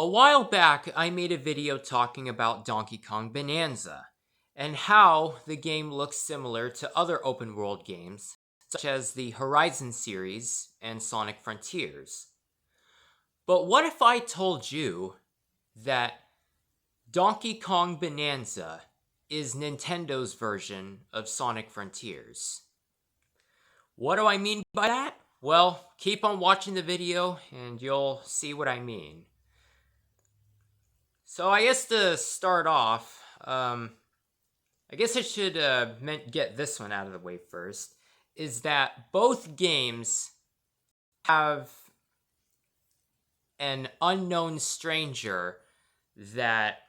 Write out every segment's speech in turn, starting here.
A while back, I made a video talking about Donkey Kong Bonanza and how the game looks similar to other open world games, such as the Horizon series and Sonic Frontiers. But what if I told you that Donkey Kong Bonanza is Nintendo's version of Sonic Frontiers? What do I mean by that? Well, keep on watching the video and you'll see what I mean. So I guess to start off, I guess I should get this one out of the way first, is that both games have an unknown stranger that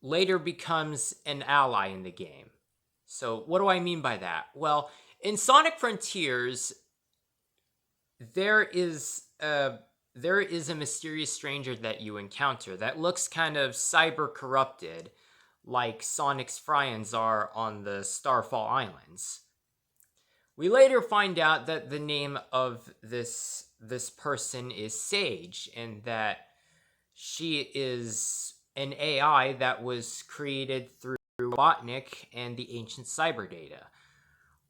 later becomes an ally in the game. So what do I mean by that? Well, in Sonic Frontiers, there is a mysterious stranger that you encounter that looks kind of cyber corrupted, like Sonic's friends are on the Starfall Islands. We later find out that the name of this person is Sage, and that she is an AI that was created through Robotnik and the ancient cyber data.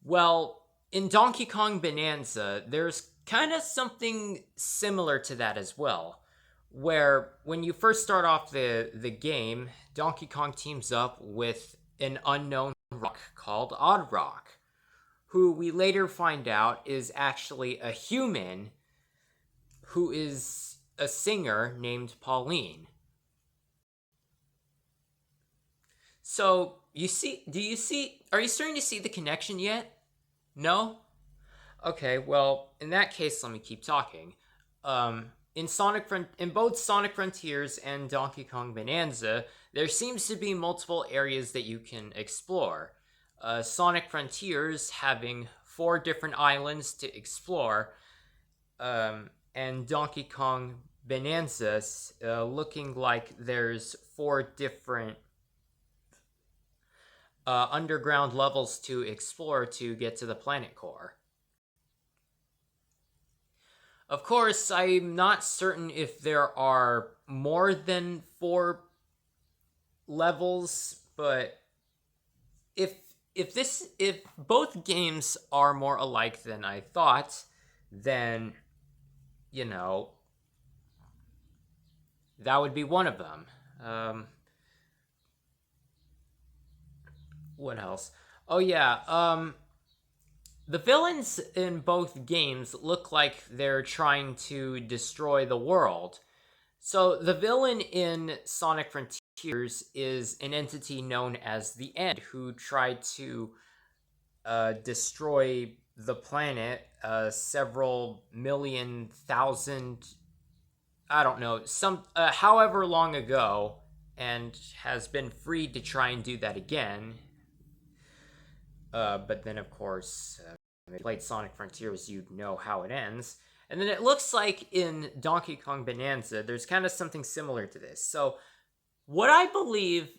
Well, in Donkey Kong Bonanza, there's kind of something similar to that as well, where when you first start off the game, Donkey Kong teams up with an unknown rock called Odd Rock, who we later find out is actually a human who is a singer named Pauline. So, are you starting to see the connection yet? No? Okay, well, in that case, let me keep talking. In both Sonic Frontiers and Donkey Kong Bonanza, there seems to be multiple areas that you can explore. Sonic Frontiers having 4 different islands to explore, and Donkey Kong Bonanza looking like there's 4 different underground levels to explore to get to the planet core. Of course, I'm not certain if there are more than 4 levels, but if both games are more alike than I thought, then that would be one of them. What else? Oh yeah, the villains in both games look like they're trying to destroy the world. So the villain in Sonic Frontiers is an entity known as the End, who tried to destroy the planet several million thousand, I don't know, however long ago, and has been freed to try and do that again. But then, of course, if you played Sonic Frontiers, you'd know how it ends. And then it looks like in Donkey Kong Bonanza, there's kind of something similar to this. So, what I believe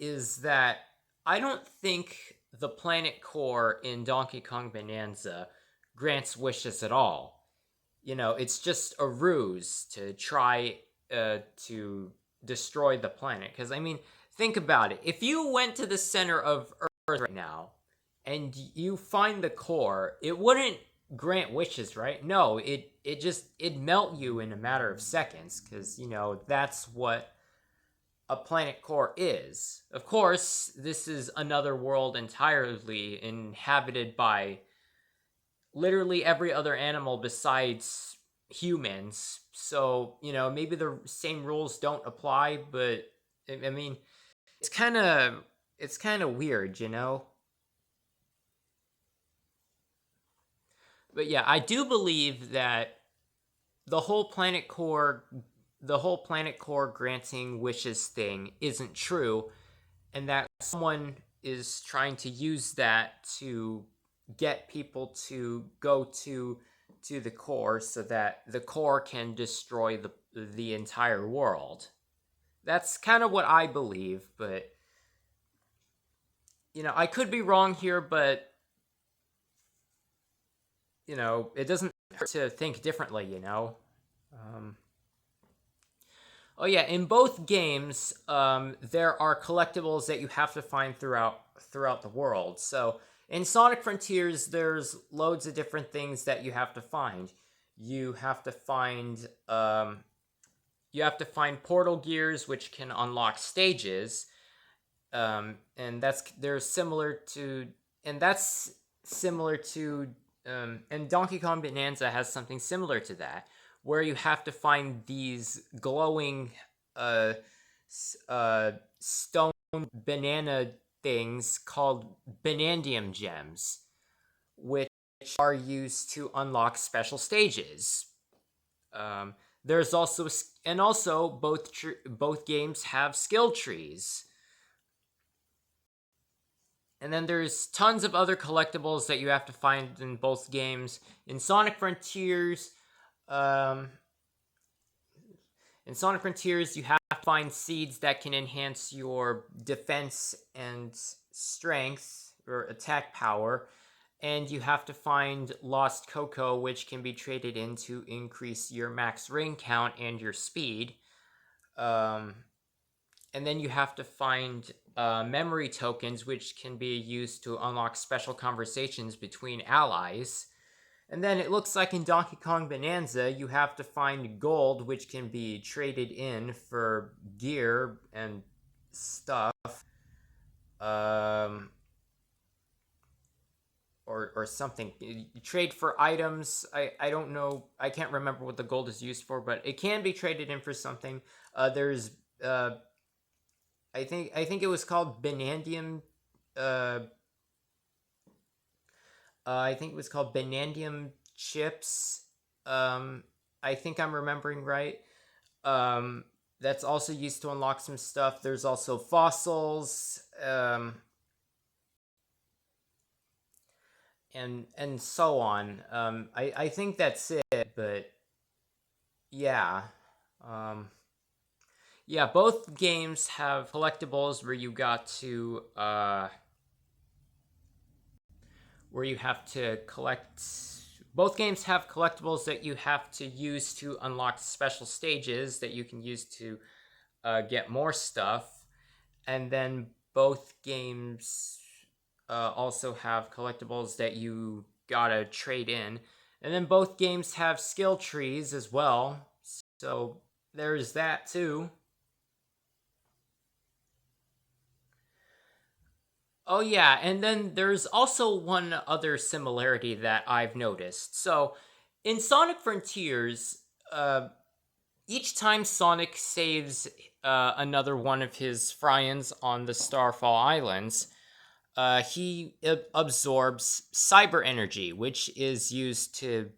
is that I don't think the planet core in Donkey Kong Bonanza grants wishes at all. It's just a ruse to try to destroy the planet. Because, think about it. If you went to the center of Earth right now and you find the core, it wouldn't grant wishes, right? No, it'd melt you in a matter of seconds, because that's what a planet core is. Of course, this is another world entirely inhabited by literally every other animal besides humans. So, maybe the same rules don't apply, but it's kind of weird, But yeah, I do believe that the whole planet core granting wishes thing isn't true, and that someone is trying to use that to get people to go to the core so that the core can destroy the entire world. That's kind of what I believe, but I could be wrong here, but it doesn't hurt to think differently, Oh yeah, in both games, there are collectibles that you have to find throughout the world. So in Sonic Frontiers, there's loads of different things that you have to find. You have to find you have to find portal gears, which can unlock stages, and that's similar to and Donkey Kong Bonanza has something similar to that, where you have to find these glowing uh, stone banana things called Banandium gems, which are used to unlock special stages. Um, there's also and also both games have skill trees. And then there's tons of other collectibles that you have to find in both games. In Sonic Frontiers, um, you have to find seeds that can enhance your defense and strength or attack power. And you have to find Lost Cocoa, which can be traded in to increase your max ring count and your speed. Um, and then you have to find memory tokens, which can be used to unlock special conversations between allies. And then it looks like in Donkey Kong Bonanza, you have to find gold, which can be traded in for gear and stuff. Or something. You trade for items. I don't know. I can't remember what the gold is used for, but it can be traded in for something. There's I think it was called Banandium. Uh, I think it was called Banandium chips. I think I'm remembering right. That's also used to unlock some stuff. There's also fossils. And so on. I think that's it. But yeah. Yeah, both games have collectibles where you got to where you have to collect. Both games have collectibles that you have to use to unlock special stages that you can use to get more stuff. And then both games also have collectibles that you gotta trade in. And then both games have skill trees as well. So there's that too. Oh yeah, and then there's also one other similarity that I've noticed. So in Sonic Frontiers, each time Sonic saves another one of his Friends on the Starfall Islands, he absorbs cyber energy, which is used to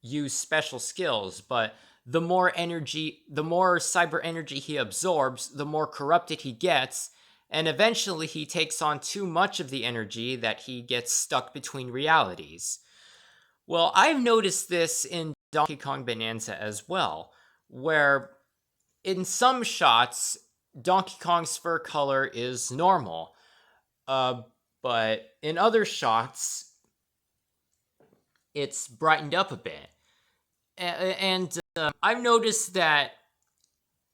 use special skills. But the more cyber energy he absorbs, the more corrupted he gets, and eventually he takes on too much of the energy that he gets stuck between realities. Well, I've noticed this in Donkey Kong Bonanza as well, where in some shots, Donkey Kong's fur color is normal. Uh, but in other shots, it's brightened up a bit. And I've noticed that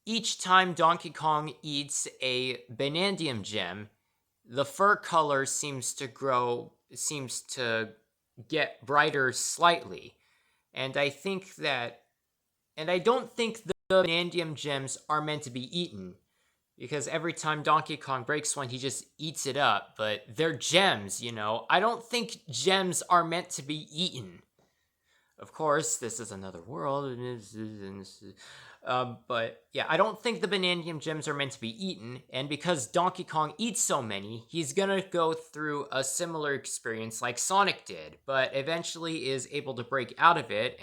each time Donkey Kong eats a Banandium gem, the fur color seems to get brighter slightly. And I don't think the Banandium gems are meant to be eaten, because every time Donkey Kong breaks one, he just eats it up. But they're gems, you know. I don't think gems are meant to be eaten. Of course, this is another world. But yeah, I don't think the Banandium gems are meant to be eaten. And because Donkey Kong eats so many, he's gonna go through a similar experience like Sonic did, but eventually is able to break out of it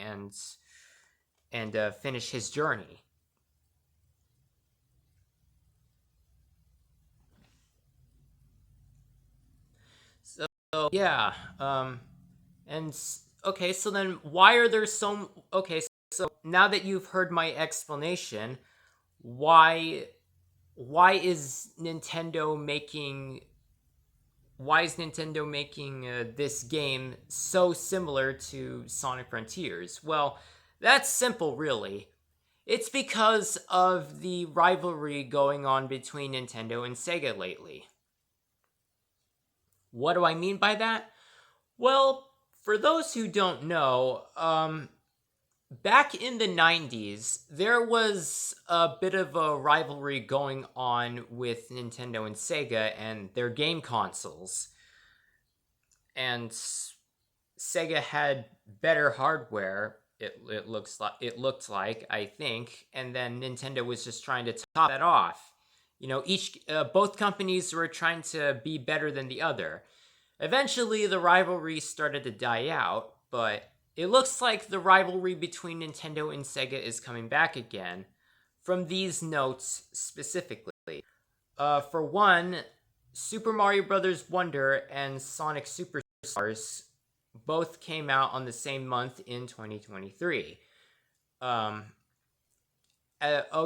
and finish his journey. So yeah, and okay, so then why are there so okay? So now that you've heard my explanation, why why is Nintendo making this game so similar to Sonic Frontiers? Well, that's simple, really. It's because of the rivalry going on between Nintendo and Sega lately. What do I mean by that? Well, for those who don't know, back in the 90s, there was a bit of a rivalry going on with Nintendo and Sega and their game consoles. And Sega had better hardware. It looked like, I think, and then Nintendo was just trying to top that off. Both companies were trying to be better than the other. Eventually, the rivalry started to die out, but it looks like the rivalry between Nintendo and Sega is coming back again. From these notes specifically, for one, Super Mario Bros. Wonder and Sonic Superstars both came out on the same month in 2023. Oh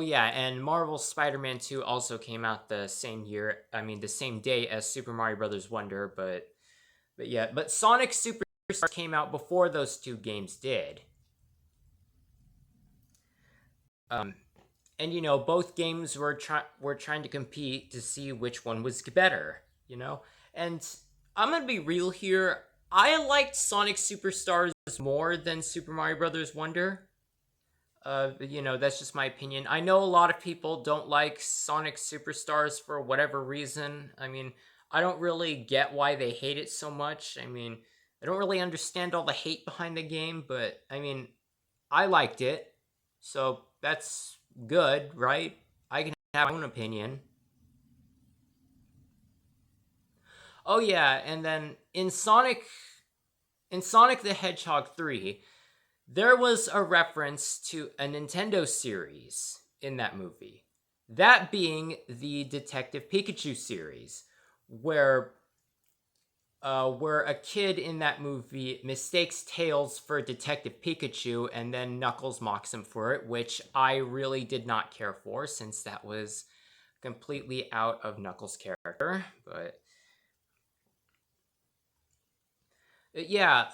yeah, and Marvel's Spider-Man 2 also came out the same year. I mean, the same day as Super Mario Bros. Wonder, but Sonic Superstars came out before those two games did. And both games were trying to compete to see which one was better. And I'm gonna be real here. I liked Sonic Superstars more than Super Mario Bros. Wonder. That's just my opinion. I know a lot of people don't like Sonic Superstars for whatever reason. I mean, I don't really get why they hate it so much. I mean, I don't really understand all the hate behind the game, but I mean, I liked it. So that's good, right? I can have my own opinion. Oh yeah, and then in Sonic the Hedgehog 3, there was a reference to a Nintendo series in that movie. That being the Detective Pikachu series, where a kid in that movie mistakes Tails for Detective Pikachu, and then Knuckles mocks him for it, which I really did not care for, since that was completely out of Knuckles' character. But yeah,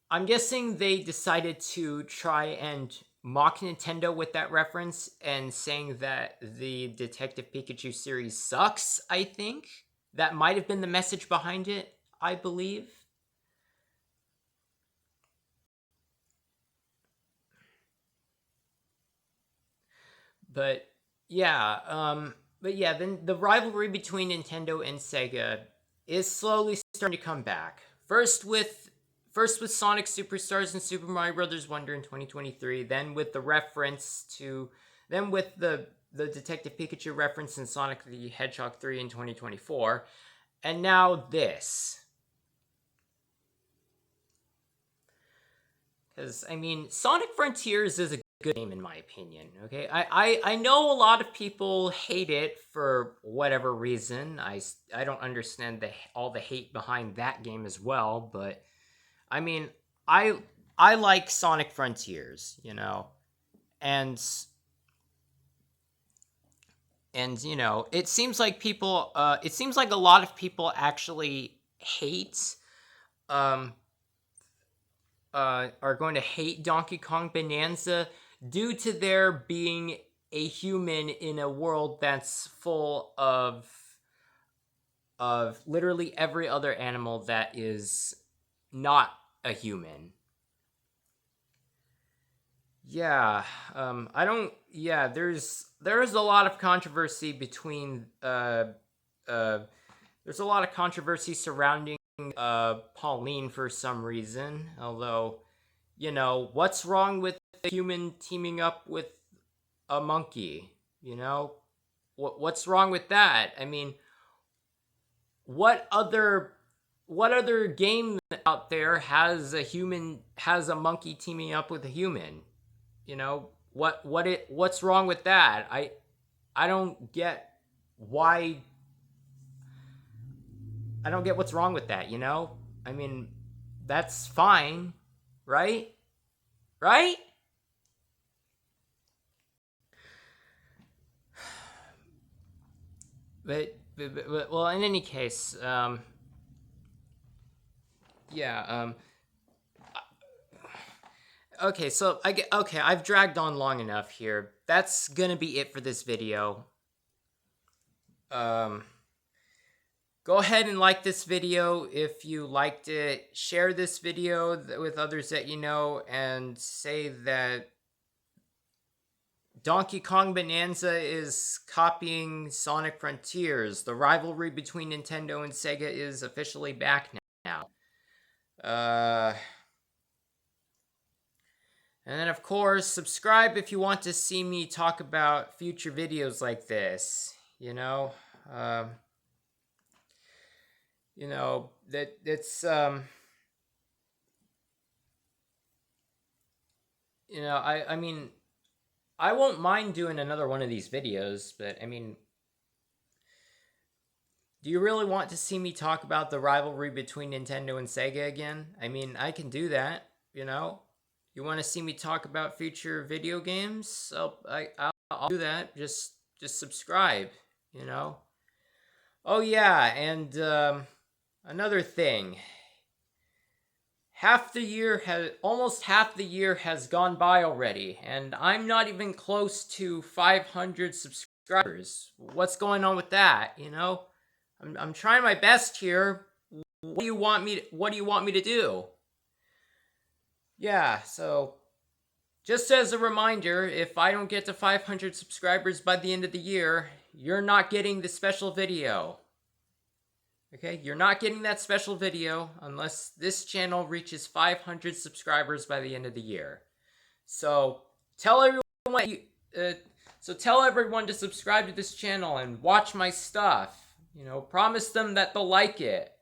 I'm guessing they decided to try and mock Nintendo with that reference and saying that the Detective Pikachu series sucks, I think. That might have been the message behind it, I believe. But yeah, then the rivalry between Nintendo and Sega is slowly starting to come back. First with Sonic Superstars and Super Mario Bros. Wonder in 2023, then with the Detective Pikachu reference in Sonic the Hedgehog 3 in 2024, and now this. Because, I mean, Sonic Frontiers is a good game in my opinion, okay? I know a lot of people hate it for whatever reason. I don't understand all the hate behind that game as well, but I mean, I like Sonic Frontiers, and it seems like a lot of people actually hate are going to hate Donkey Kong Bonanza due to there being a human in a world that's full of literally every other animal that is not a human. Yeah, I don't. Yeah, there's a lot of controversy between there's a lot of controversy surrounding Pauline for some reason. Although, what's wrong with a human teaming up with a monkey? What's wrong with that? I mean, what other game out there has a monkey teaming up with a human? What's wrong with that? I don't get why. I don't get what's wrong with that, I mean, that's fine, right? Right? But well, in any case, yeah, Okay, so I've dragged on long enough here. That's gonna be it for this video. Um, Go ahead and like this video if you liked it. Share this video with others that you know, and say that Donkey Kong Bonanza is copying Sonic Frontiers. The rivalry between Nintendo and Sega is officially back now. And then, of course, subscribe if you want to see me talk about future videos like this. That it's I mean, I won't mind doing another one of these videos, but I mean, do you really want to see me talk about the rivalry between Nintendo and Sega again? I mean, I can do that, you know? You want to see me talk about future video games? I'll do that. Just subscribe, you know? Oh yeah, and another thing. Almost half the year has gone by already, and I'm not even close to 500 subscribers. What's going on with that, you know? I'm trying my best here. What do you want me to do? Yeah, so just as a reminder, if I don't get to 500 subscribers by the end of the year, you're not getting the special video. Okay, you're not getting that special video unless this channel reaches 500 subscribers by the end of the year. So tell everyone to subscribe to this channel and watch my stuff. You know, promise them that they'll like it,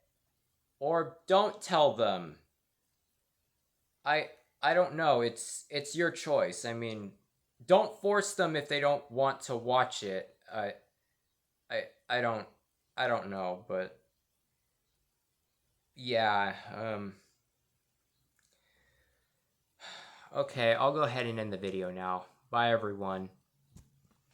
or don't tell them. I don't know. It's your choice. I mean, don't force them if they don't want to watch it. I don't know, but yeah, okay, I'll go ahead and end the video now. Bye, everyone.